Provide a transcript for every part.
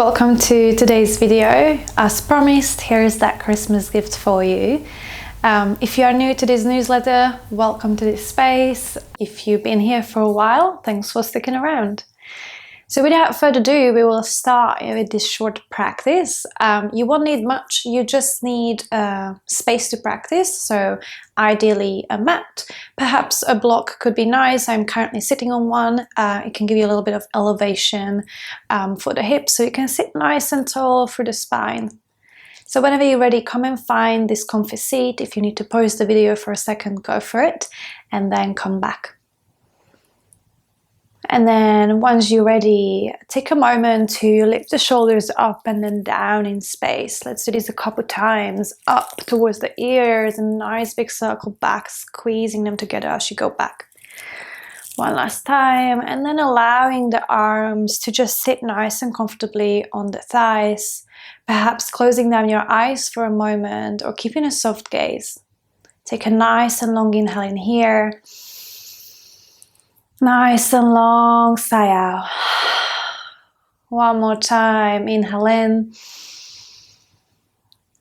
Welcome to today's video. As promised, here is that Christmas gift for you. If you are new to this newsletter, welcome to this space. If you've been here for a while, thanks for sticking around. So without further ado, we will start with this short practice. You won't need much, you just need space to practice. So ideally a mat, perhaps a block could be nice. I'm currently sitting on one. It can give you a little bit of elevation for the hips, so you can sit nice and tall through the spine. So whenever you're ready, come and find this comfy seat. If you need to pause the video for a second, go for it, and then come back. And then once you're ready, take a moment to lift the shoulders up and then down in space. Let's do this a couple times. Up towards the ears, a nice big circle back, squeezing them together as you go back. One last time, and then allowing the arms to just sit nice and comfortably on the thighs. Perhaps closing down your eyes for a moment or keeping a soft gaze. Take a nice and long inhale in here. Nice and long sigh out. One more time, inhale in.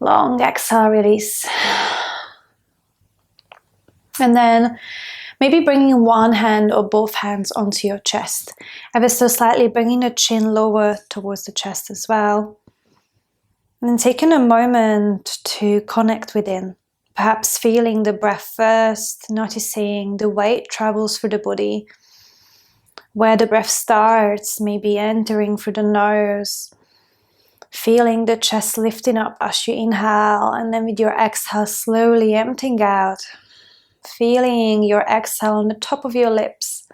Long exhale, release. And then maybe bringing one hand or both hands onto your chest. Ever so slightly bringing the chin lower towards the chest as well. And then taking a moment to connect within. Perhaps feeling the breath first, noticing the weight travels through the body. Where the breath starts, maybe entering through the nose, feeling the chest lifting up as you inhale, and then with your exhale slowly emptying out, feeling your exhale on the top of your lips.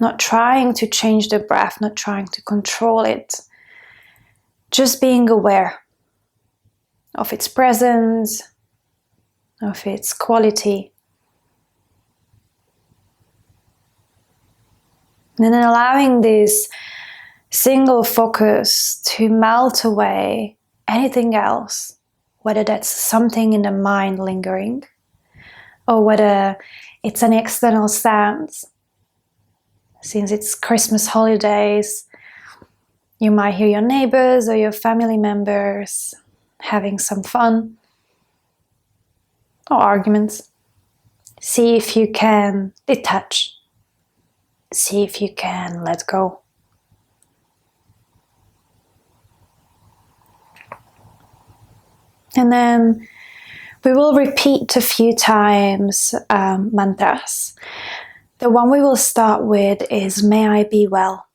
Not trying to change the breath, not trying to control it, just being aware of its presence, of its quality. And then allowing this single focus to melt away anything else, whether that's something in the mind lingering, or whether it's an external sound. Since it's Christmas holidays, you might hear your neighbors or your family members having some fun or arguments. See if you can detach. See if you can let go. And then we will repeat a few times mantras. The one we will start with is May I be well.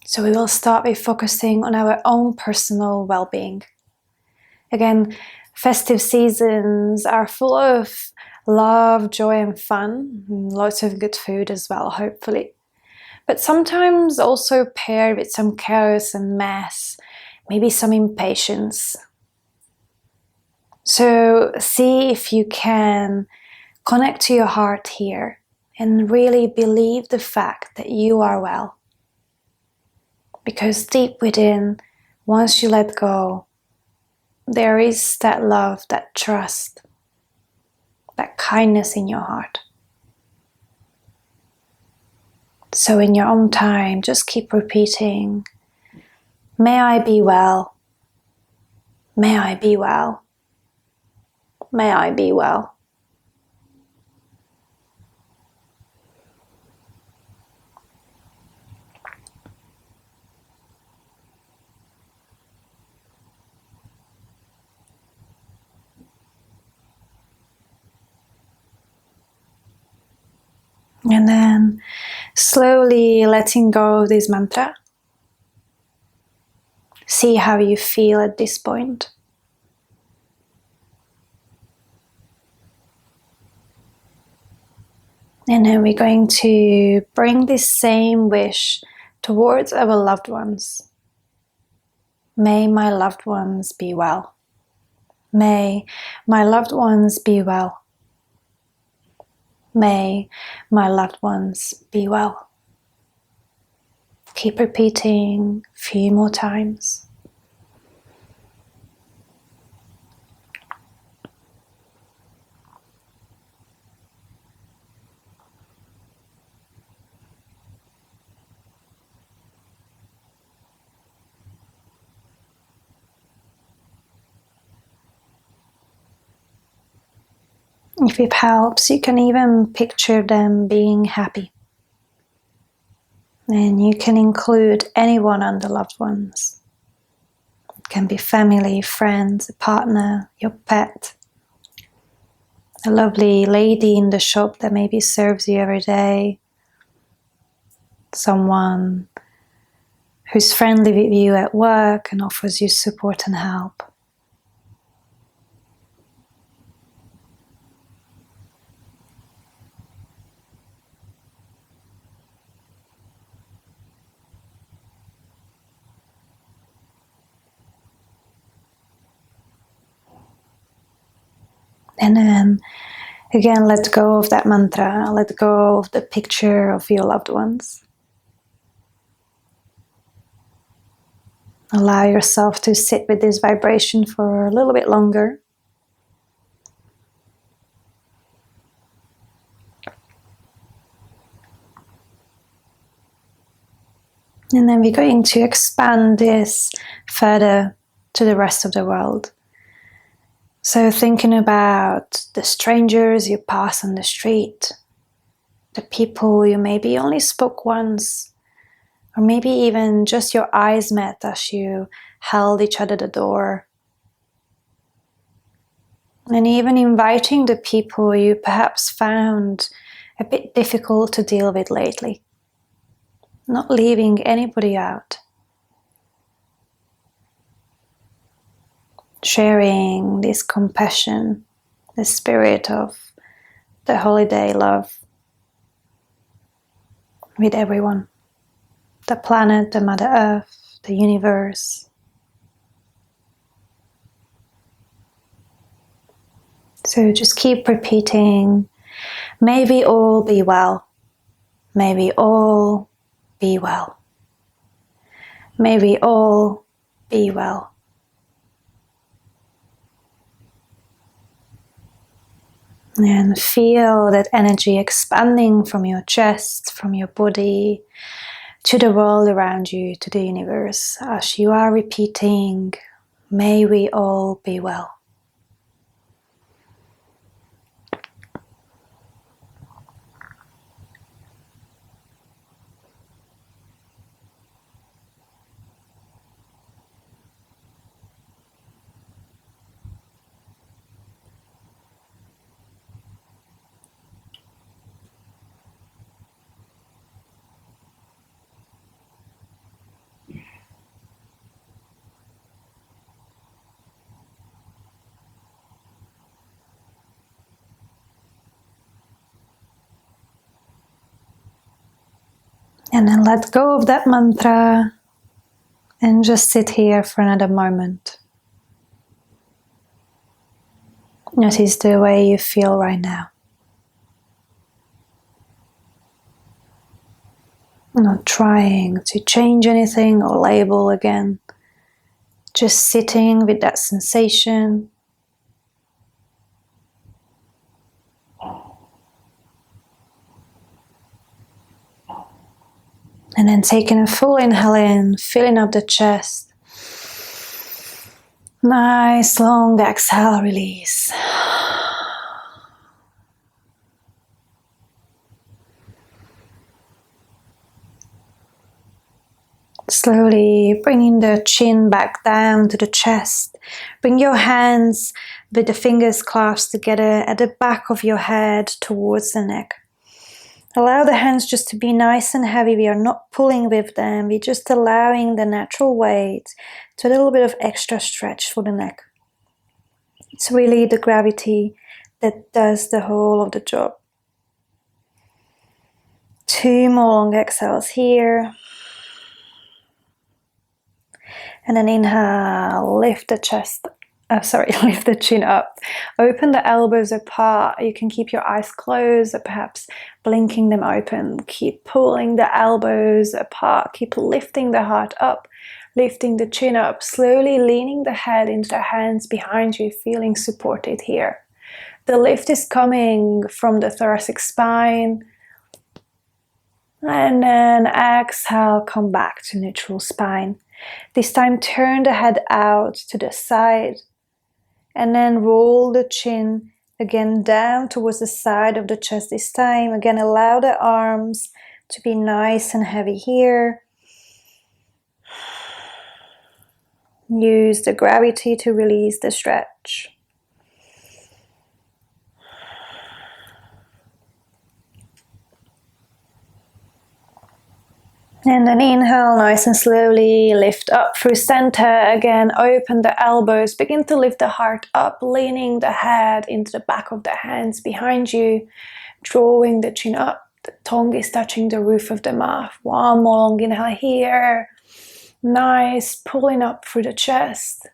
So we will start with focusing on our own personal well-being. Again, festive seasons are full of love, joy and fun. Lots of good food as well, hopefully. But sometimes also paired with some chaos and mess, maybe some impatience. So see if you can connect to your heart here and really believe the fact that you are well. Because deep within, once you let go, there is that love, that trust, that kindness in your heart. So in your own time, just keep repeating, may I be well, may I be well, may I be well. And then slowly letting go of this mantra. See how you feel at this point. And then we're going to bring this same wish towards our loved ones. May my loved ones be well. May my loved ones be well. May my loved ones be well. Keep repeating a few more times. If it helps, you can even picture them being happy. And you can include anyone on the loved ones. It can be family, friends, a partner, your pet, a lovely lady in the shop that maybe serves you every day, someone who's friendly with you at work and offers you support and help. And then again, let go of that mantra, let go of the picture of your loved ones. Allow yourself to sit with this vibration for a little bit longer. And then we're going to expand this further to the rest of the world. So thinking about the strangers you pass on the street, the people you maybe only spoke once, or maybe even just your eyes met as you held each other at the door. And even inviting the people you perhaps found a bit difficult to deal with lately. Not leaving anybody out. Sharing this compassion, the spirit of the holiday love with everyone. The planet, the Mother Earth, the universe. So just keep repeating, may we all be well. May we all be well. May we all be well. And feel that energy expanding from your chest, from your body, to the world around you, to the universe, as you are repeating, may we all be well. And then let go of that mantra and just sit here for another moment. Notice the way you feel right now. Not trying to change anything or label again. Just sitting with that sensation. And then taking a full inhale in, filling up the chest. Nice long exhale, release. Slowly bringing the chin back down to the chest. Bring your hands with the fingers clasped together at the back of your head towards the neck. Allow the hands just to be nice and heavy. We are not pulling with them. We're just allowing the natural weight to a little bit of extra stretch for the neck. It's really the gravity that does the whole of the job. 2 more long exhales here. And then inhale, lift the chest. Lift the chin up. Open the elbows apart. You can keep your eyes closed or perhaps blinking them open. Keep pulling the elbows apart. Keep lifting the heart up, lifting the chin up, slowly leaning the head into the hands behind you, feeling supported here. The lift is coming from the thoracic spine. And then exhale, come back to neutral spine. This time turn the head out to the side and then roll the chin Again, down towards the side of the chest this time. Again, allow the arms to be nice and heavy here. Use the gravity to release the stretch. And then inhale, nice and slowly, lift up through center. Again, open the elbows, begin to lift the heart up, leaning the head into the back of the hands behind you, drawing the chin up. The tongue is touching the roof of the mouth. One more long inhale here. Nice, pulling up through the chest.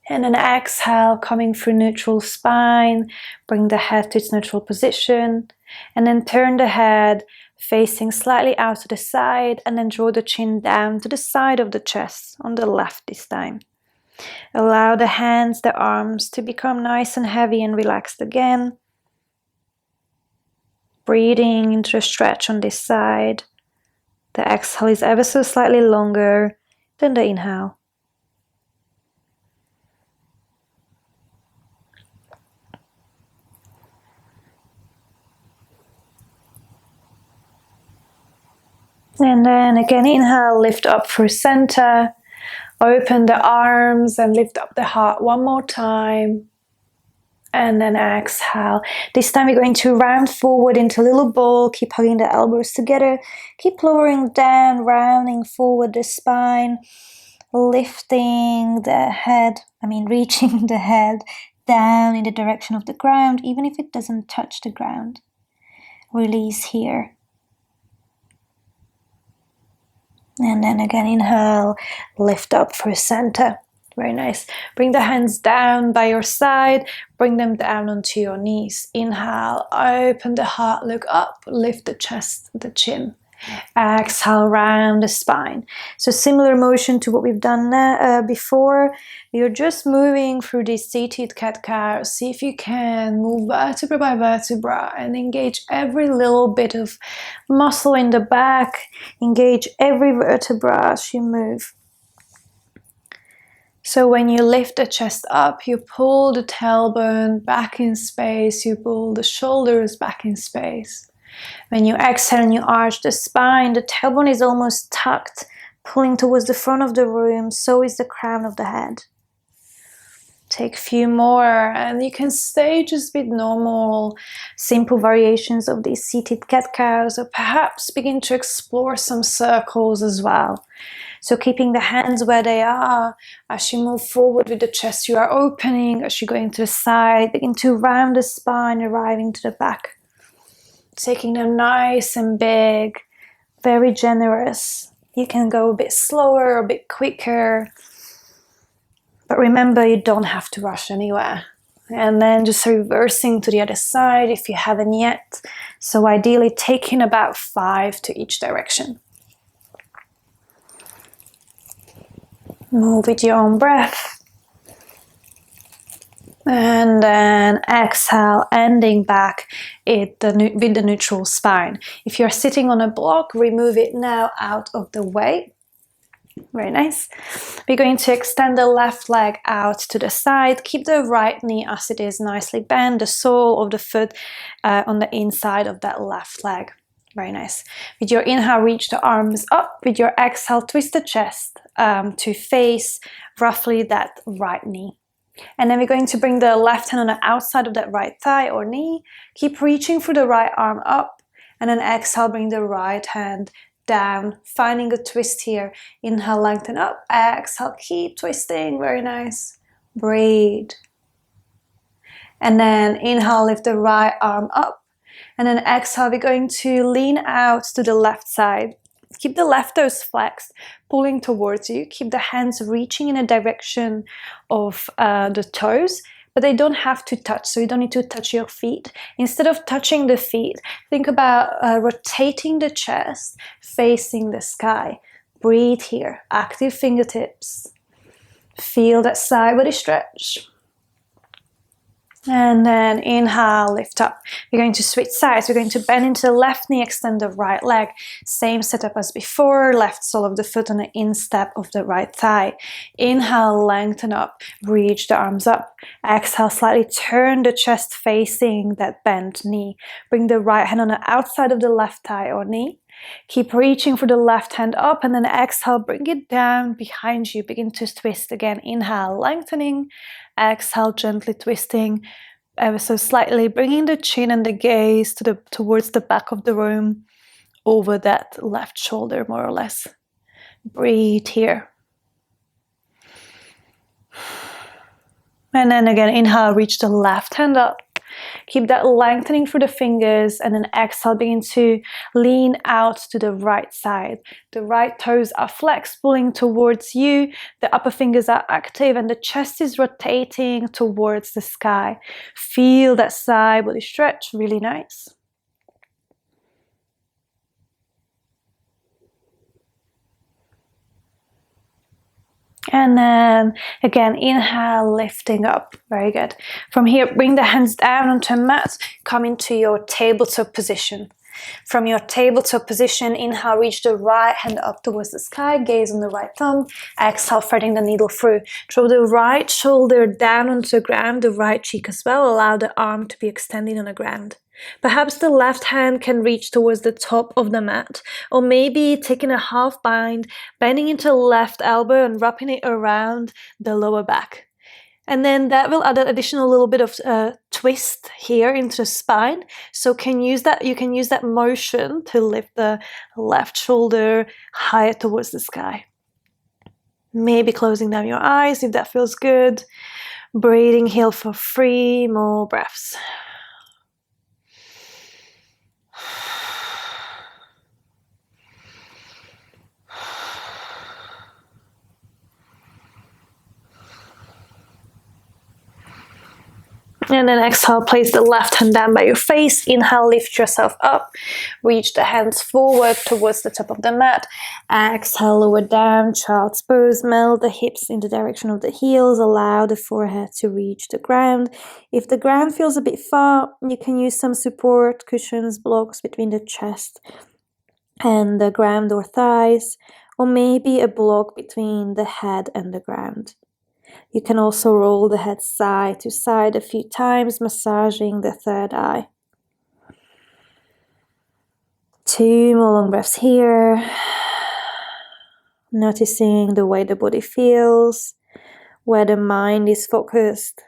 And then exhale, coming through neutral spine. Bring the head to its neutral position. And then turn the head facing slightly out to the side, and then draw the chin down to the side of the chest, on the left this time. Allow the hands, the arms to become nice and heavy and relaxed again. Breathing into a stretch on this side. The exhale is ever so slightly longer than the inhale. And then again, inhale, lift up through center. Open the arms and lift up the heart one more time. And then exhale. This time we're going to round forward into a little ball. Keep hugging the elbows together. Keep lowering down, rounding forward the spine. Lifting the head, reaching the head down in the direction of the ground, even if it doesn't touch the ground. Release here. And then again, inhale, lift up through center. Very nice. Bring the hands down by your side. Bring them down onto your knees. Inhale, open the heart, look up, lift the chest, the chin. Exhale, round the spine. So similar motion to what we've done before. You're just moving through this seated cat-cow. See if you can move vertebra by vertebra and engage every little bit of muscle in the back. Engage every vertebra as you move. So when you lift the chest up, you pull the tailbone back in space. You pull the shoulders back in space. When you exhale and you arch the spine, the tailbone is almost tucked, pulling towards the front of the room. So is the crown of the head. Take a few more, and you can stay just with normal, simple variations of these seated cat-cows, or perhaps begin to explore some circles as well. So keeping the hands where they are, as you move forward with the chest, you are opening. As you go into the side, begin to round the spine, arriving to the back. Taking them nice and big, very generous. You can go a bit slower, a bit quicker. But remember, you don't have to rush anywhere. And then just reversing to the other side if you haven't yet. So ideally taking about 5 to each direction. Move with your own breath. And then exhale, ending back with the neutral spine. If you're sitting on a block, remove it now out of the way. Very nice. We're going to extend the left leg out to the side. Keep the right knee as it is, nicely bent. The sole of the foot on the inside of that left leg. Very nice. With your inhale, reach the arms up. With your exhale, twist the chest to face roughly that right knee. And then we're going to bring the left hand on the outside of that right thigh or knee. Keep reaching through the right arm up. And then exhale, bring the right hand down, finding a twist here. Inhale, lengthen up. Exhale, keep twisting. Very nice. Breathe. And then inhale, lift the right arm up. And then exhale, we're going to lean out to the left side. Keep the left toes flexed, pulling towards you. Keep the hands reaching in a direction of the toes, but they don't have to touch, so you don't need to touch your feet. Instead of touching the feet, think about rotating the chest, facing the sky. Breathe here, active fingertips. Feel that side body stretch. And then inhale, lift up. We're going to switch sides. We're going to bend into the left knee, extend the right leg. Same setup as before, left sole of the foot on the instep of the right thigh. Inhale, lengthen up, reach the arms up. Exhale, slightly turn the chest facing that bent knee. Bring the right hand on the outside of the left thigh or knee. Keep reaching for the left hand up, and then exhale, bring it down behind you. Begin to twist again. Inhale, lengthening. Exhale, gently twisting ever so slightly, bringing the chin and the gaze towards the back of the room, over that left shoulder, more or less. Breathe here. And then again, inhale, reach the left hand up. Keep that lengthening through the fingers, and then exhale, begin to lean out to the right side. The right toes are flexed, pulling towards you. The upper fingers are active, and the chest is rotating towards the sky. Feel that side body stretch, really nice. And then again, inhale, lifting up. Very good. From here, bring the hands down onto a mat. Come into your tabletop position. From your tabletop position, inhale, reach the right hand up towards the sky. Gaze on the right thumb. Exhale, threading the needle through. Throw the right shoulder down onto the ground, the right cheek as well. Allow the arm to be extending on the ground. Perhaps the left hand can reach towards the top of the mat, or maybe taking a half bind, bending into the left elbow and wrapping it around the lower back. And then that will add an additional little bit of twist here into the spine. So you can use that motion to lift the left shoulder higher towards the sky. Maybe closing down your eyes if that feels good. Breathing here for 3 more breaths. And then exhale, place the left hand down by your face. Inhale, lift yourself up. Reach the hands forward towards the top of the mat. Exhale, lower down, child's pose. Melt the hips in the direction of the heels. Allow the forehead to reach the ground. If the ground feels a bit far, you can use some support, cushions, blocks between the chest and the ground or thighs, or maybe a block between the head and the ground. You can also roll the head side to side a few times, massaging the third eye. 2 more long breaths here. Noticing the way the body feels, where the mind is focused.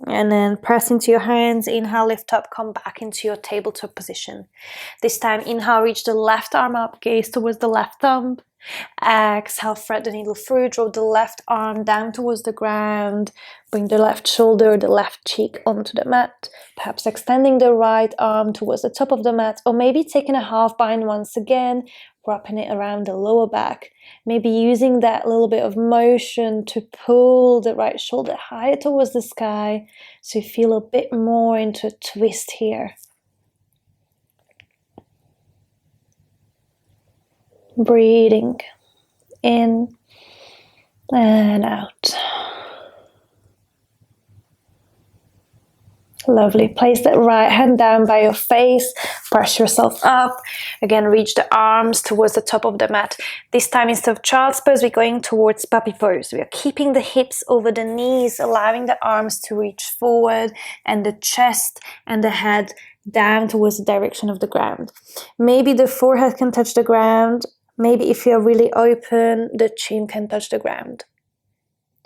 And then press into your hands. Inhale, lift up, come back into your tabletop position. This time, inhale, reach the left arm up, gaze towards the left thumb. Exhale, thread the needle through, draw the left arm down towards the ground, bring the left shoulder, the left cheek onto the mat, perhaps extending the right arm towards the top of the mat, or maybe taking a half bind once again, wrapping it around the lower back, maybe using that little bit of motion to pull the right shoulder higher towards the sky, so you feel a bit more into a twist here. Breathing in and out. Lovely. Place that right hand down by your face. Brush yourself up. Again, reach the arms towards the top of the mat. This time, instead of child's pose, we're going towards puppy pose. We are keeping the hips over the knees, allowing the arms to reach forward and the chest and the head down towards the direction of the ground. Maybe the forehead can touch the ground. Maybe if you're really open, the chin can touch the ground.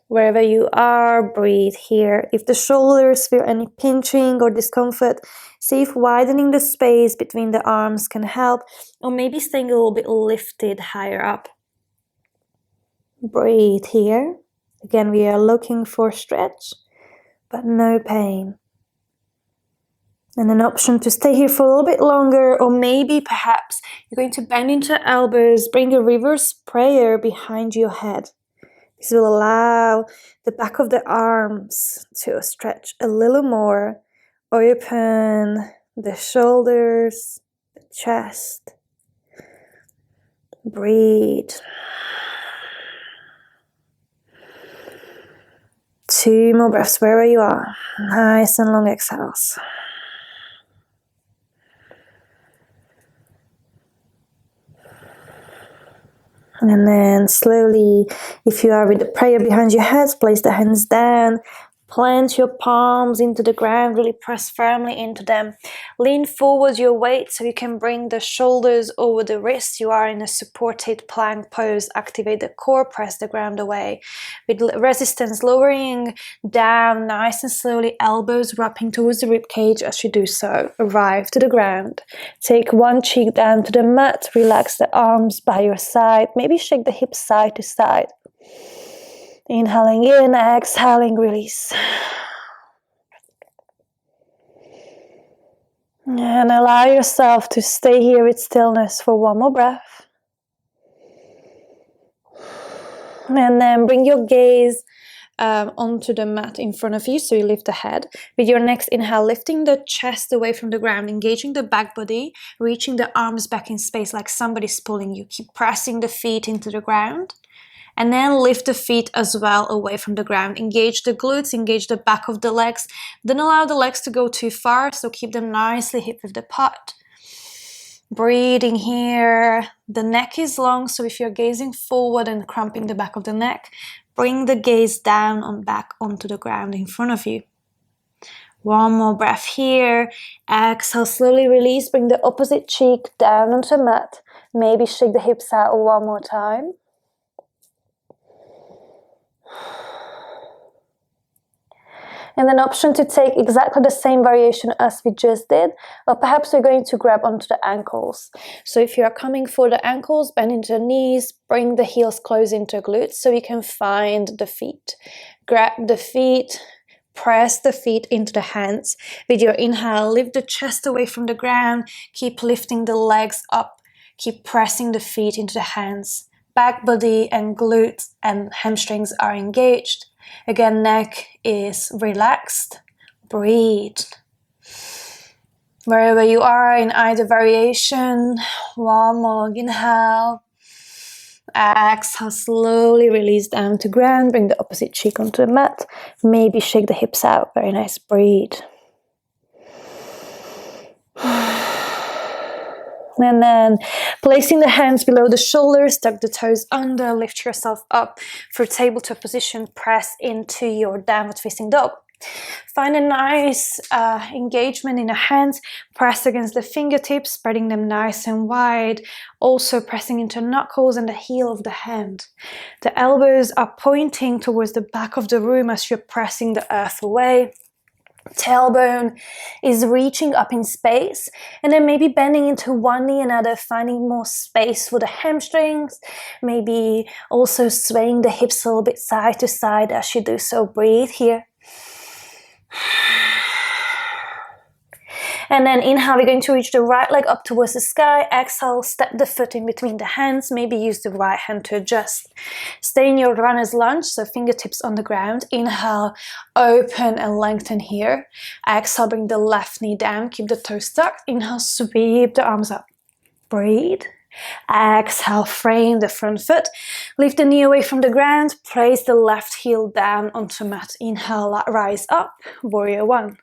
Wherever you are, breathe here. If the shoulders feel any pinching or discomfort, see if widening the space between the arms can help, or maybe staying a little bit lifted higher up. Breathe here. Again, we are looking for stretch, but no pain. And an option to stay here for a little bit longer, or maybe perhaps you're going to bend into elbows, bring a reverse prayer behind your head. This will allow the back of the arms to stretch a little more. Open the shoulders, the chest. Breathe. 2 more breaths wherever you are. Nice and long exhales. And then slowly, if you are with the prayer behind your head, place the hands down. Plant your palms into the ground, really press firmly into them. Lean forward your weight so you can bring the shoulders over the wrists. You are in a supported plank pose. Activate the core, press the ground away. With resistance, lowering down nice and slowly, elbows wrapping towards the rib cage as you do so. Arrive to the ground. Take one cheek down to the mat. Relax the arms by your side. Maybe shake the hips side to side. Inhaling in, exhaling, release. And allow yourself to stay here with stillness for one more breath. And then bring your gaze onto the mat in front of you, so you lift the head. With your next inhale, lifting the chest away from the ground, engaging the back body, reaching the arms back in space like somebody's pulling you. Keep pressing the feet into the ground. And then lift the feet as well away from the ground. Engage the glutes, engage the back of the legs. Don't allow the legs to go too far, so keep them nicely hip width apart. Breathing here. The neck is long, so if you're gazing forward and cramping the back of the neck, bring the gaze down and back onto the ground in front of you. One more breath here. Exhale, slowly release. Bring the opposite cheek down onto the mat. Maybe shake the hips out one more time. And an option to take exactly the same variation as we just did, or perhaps we're going to grab onto the ankles. So if you are coming for the ankles, bend into the knees, bring the heels close into glutes so you can find the feet. Grab the feet, press the feet into the hands. With your inhale, lift the chest away from the ground, keep lifting the legs up, keep pressing the feet into the hands. Back body and glutes and hamstrings are engaged. Again, neck is relaxed. Breathe. Wherever you are in either variation, one more long inhale. Exhale, slowly release down to ground. Bring the opposite cheek onto the mat. Maybe shake the hips out. Very nice. Breathe. And then placing the hands below the shoulders, tuck the toes under, lift yourself up for tabletop position, press into your downward facing dog. Find a nice engagement in the hands, press against the fingertips, spreading them nice and wide, also pressing into knuckles and the heel of the hand. The elbows are pointing towards the back of the room as you're pressing the earth away. Tailbone is reaching up in space, and then maybe bending into one knee and another, finding more space for the hamstrings. Maybe also swaying the hips a little bit side to side as you do so. Breathe here. And then inhale, we're going to reach the right leg up towards the sky. Exhale, step the foot in between the hands. Maybe use the right hand to adjust. Stay in your runner's lunge, so fingertips on the ground. Inhale, open and lengthen here. Exhale, bring the left knee down. Keep the toes tucked. Inhale, sweep the arms up. Breathe. Exhale, frame the front foot. Lift the knee away from the ground. Place the left heel down onto mat. Inhale, rise up. Warrior one.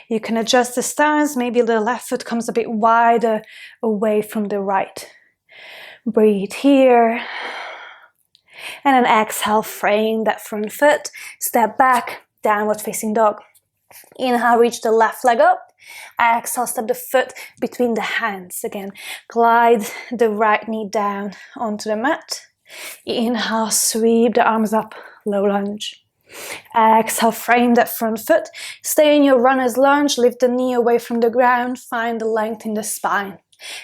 You can adjust the stance. Maybe the left foot comes a bit wider away from the right. Breathe here. And then exhale, frame that front foot. Step back, downward facing dog. Inhale, reach the left leg up. Exhale, step the foot between the hands. Again, glide the right knee down onto the mat. Inhale, sweep the arms up, low lunge. Exhale, frame that front foot. Stay in your runner's lunge. Lift the knee away from the ground. Find the length in the spine.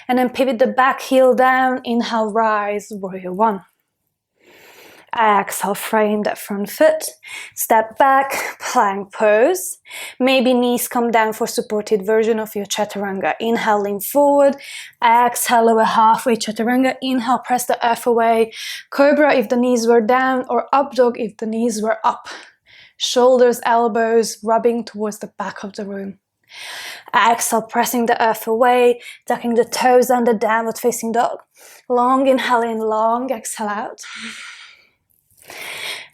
And then pivot the back heel down. Inhale, rise, warrior one. Exhale, frame that front foot. Step back, plank pose. Maybe knees come down for supported version of your chaturanga. Inhale, lean forward. Exhale, lower halfway chaturanga. Inhale, press the earth away. Cobra if the knees were down, or up dog if the knees were up. Shoulders, elbows rubbing towards the back of the room. Exhale, pressing the earth away, tucking the toes under, downward facing dog. Long inhale in, long exhale out.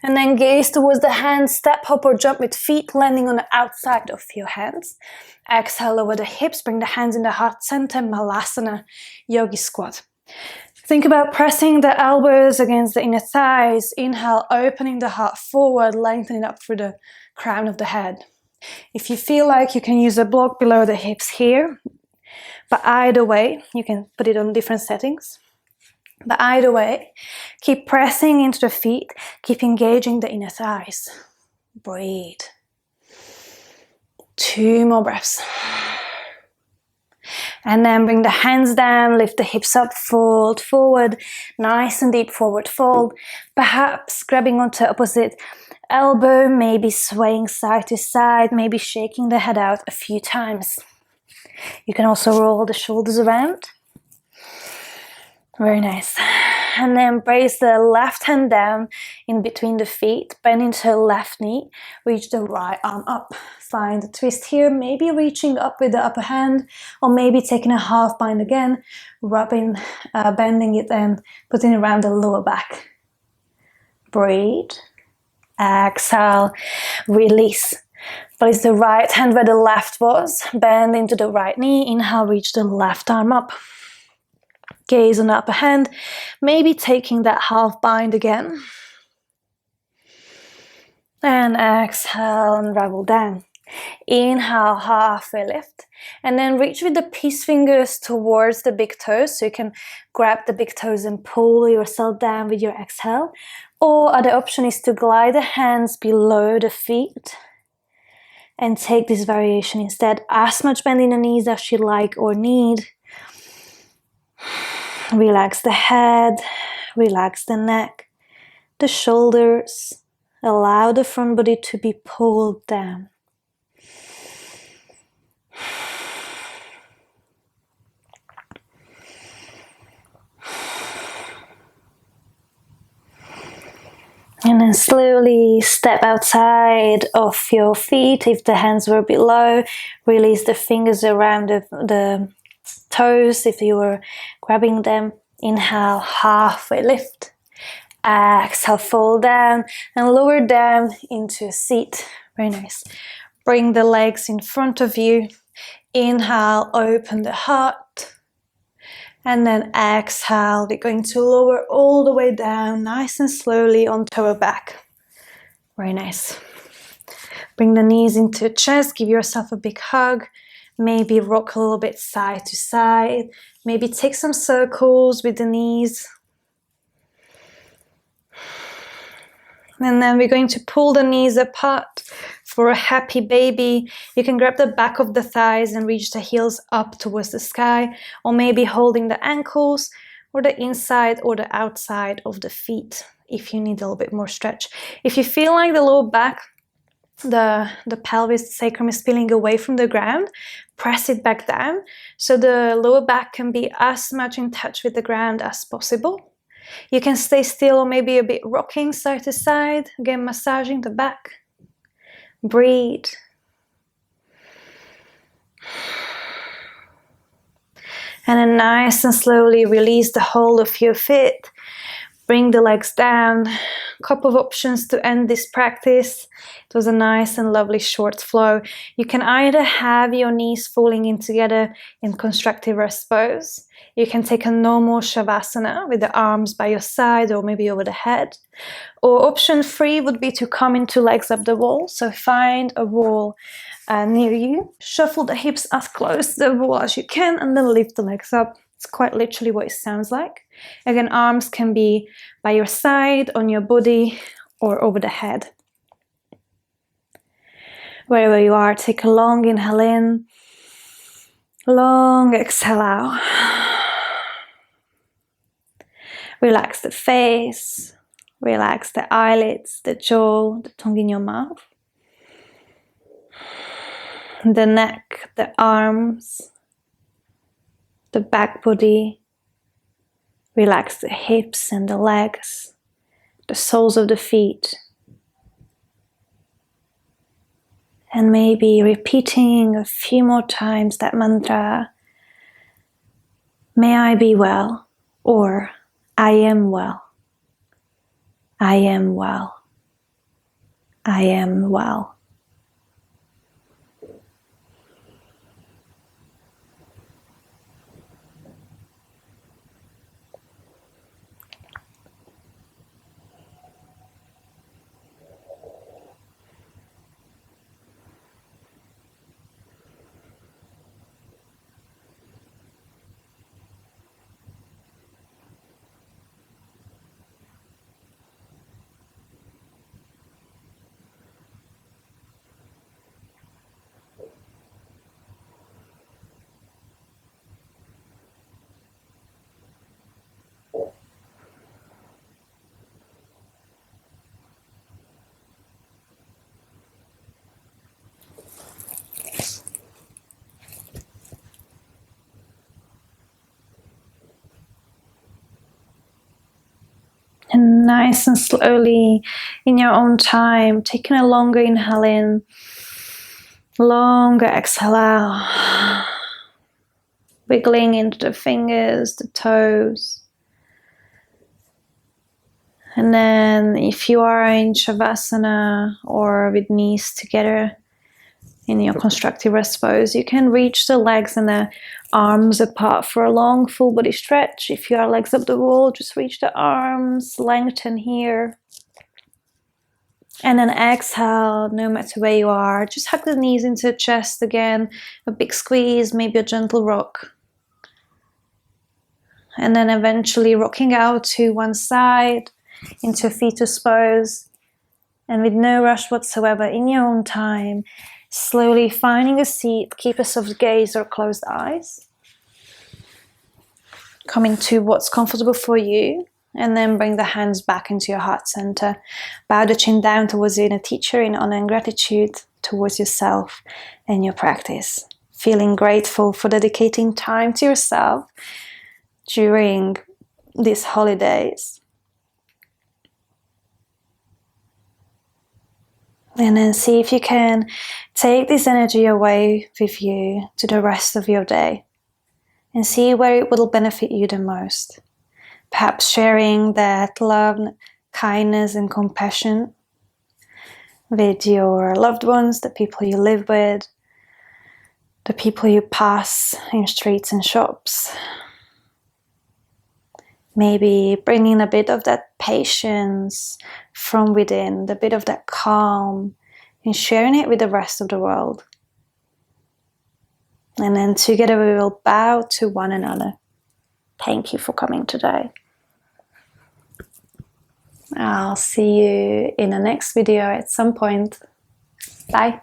And then gaze towards the hands, step, hop or jump with feet landing on the outside of your hands. Exhale, lower the hips, bring the hands in the heart center, Malasana, Yogi squat. Think about pressing the elbows against the inner thighs. Inhale, opening the heart forward, lengthening up through the crown of the head. If you feel like you can use a block below the hips here, but either way, you can put it on different settings. But either way, keep pressing into the feet, keep engaging the inner thighs. Breathe. 2 more breaths. And then bring the hands down, lift the hips up, fold forward, nice and deep forward fold. Perhaps grabbing onto opposite elbow, maybe swaying side to side, maybe shaking the head out a few times. You can also roll the shoulders around. Very nice. And then brace the left hand down in between the feet, bend into the left knee, reach the right arm up. Find a twist here, maybe reaching up with the upper hand, or maybe taking a half bind again, bending it and putting it around the lower back. Breathe. Exhale. Release. Place the right hand where the left was, bend into the right knee, inhale, reach the left arm up. Gaze on the upper hand, maybe taking that half bind again. And exhale, unravel down. Inhale, halfway lift. And then reach with the peace fingers towards the big toes. So you can grab the big toes and pull yourself down with your exhale. Or other option is to glide the hands below the feet. And take this variation instead. As much bend in the knees as you like or need. Relax the head, relax the neck, the shoulders. Allow the front body to be pulled down. And then slowly step outside of your feet. If the hands were below, release the fingers around the toes if you were grabbing them. Inhale, halfway lift. Exhale, fold down and lower down into a seat. Very nice. Bring the legs in front of you. Inhale, open the heart. And then exhale, we're going to lower all the way down, nice and slowly onto our back. Very nice. Bring the knees into the chest, give yourself a big hug. Maybe rock a little bit side to side. Maybe take some circles with the knees. And then we're going to pull the knees apart for a happy baby. You can grab the back of the thighs and reach the heels up towards the sky, or maybe holding the ankles or the inside or the outside of the feet if you need a little bit more stretch. If you feel like the lower back, the pelvis, the sacrum is peeling away from the ground, press it back down so the lower back can be as much in touch with the ground as possible. You can stay still or maybe a bit rocking side to side, again massaging the back. Breathe. And then nice and slowly release the whole of your feet. Bring the legs down. A couple of options to end this practice. It was a nice and lovely short flow. You can either have your knees falling in together in constructive rest pose. You can take a normal Shavasana with the arms by your side or maybe over the head. Or option 3 would be to come into legs up the wall. So find a wall near you. Shuffle the hips as close to the wall as you can and then lift the legs up. It's quite literally what it sounds like. Again, arms can be by your side, on your body, or over the head. Wherever you are, take a long inhale in, long exhale out. Relax the face, relax the eyelids, the jaw, the tongue in your mouth, the neck, the arms, the back body. Relax the hips and the legs, the soles of the feet. And maybe repeating a few more times that mantra, may I be well, or I am well. I am well. I am well. And nice and slowly, in your own time, taking a longer inhale in, longer exhale out, wiggling into the fingers, the toes. And then if you are in Shavasana or with knees together in your constructive rest pose, you can reach the legs and the arms apart for a long full body stretch. If you are legs up the wall, just reach the arms, lengthen here. And then exhale, no matter where you are, just hug the knees into the chest again, a big squeeze, maybe a gentle rock. And then eventually rocking out to one side into a fetus pose. And with no rush whatsoever, in your own time, slowly finding a seat, keep a soft gaze or closed eyes. Coming to what's comfortable for you, and then bring the hands back into your heart center. Bow the chin down towards your inner teacher in honor and gratitude towards yourself and your practice. Feeling grateful for dedicating time to yourself during these holidays. And then see if you can take this energy away with you to the rest of your day and see where it will benefit you the most. Perhaps sharing that love, kindness and compassion with your loved ones, the people you live with, the people you pass in streets and shops. Maybe bringing a bit of that patience from within, the bit of that calm, and sharing it with the rest of the world. And then together we will bow to one another. Thank you for coming today. I'll see you in the next video at some point. Bye.